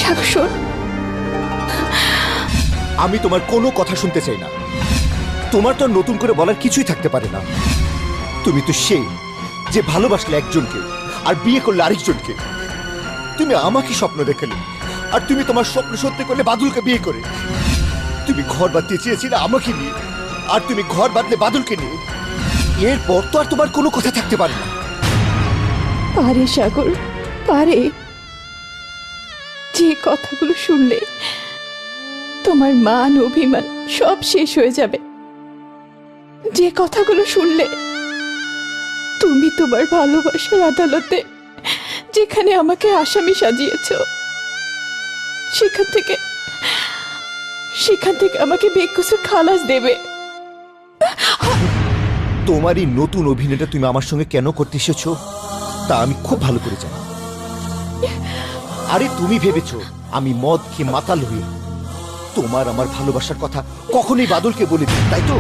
সাগর, আমি তোমার কোনো কথা শুনতে চাই না। তোমার তো আর নতুন করে বলার কিছুই থাকতে পারে না। তুমি তো সেই যে ভালোবাসলে একজনকে আর বিয়ে করলে আরেকজনকে। তুমি আমাকে স্বপ্ন দেখালে, আর তুমি তোমার স্বপ্ন সত্যি করলে বাদুলকে বিয়ে করে। তুমি ঘর বাঁধতে চেয়েছিলে আমাকে নিয়ে, আর তুমি ঘর বাঁধলে বাদুলকে নিয়ে। এরপর তো আর তোমার কোনো কথা থাকতে পারে না। পারে সাগর, পারে। যে কথাগুলো শুনলে তোমার মান অভিমান সব শেষ হয়ে যাবে। যে কথাগুলো শুনলে তুমি তোমার ভালোবাসার আদালতে যেখানে আমাকে আসামি সাজিয়েছ, সেখান থেকে আমাকে বেকসুর খালাস দেবে। তোমার এই নতুন অভিনয়টা তুমি আমার সঙ্গে কেন করতে এসেছো তা আমি খুব ভালো করে জানি। আরে তুমি ভেবেছো আমি মদ খেয়ে মাতাল হয়ে তোমার আমার ভালোবাসার কথা কখনোই বাদলকে বলে দিই, তাই তো?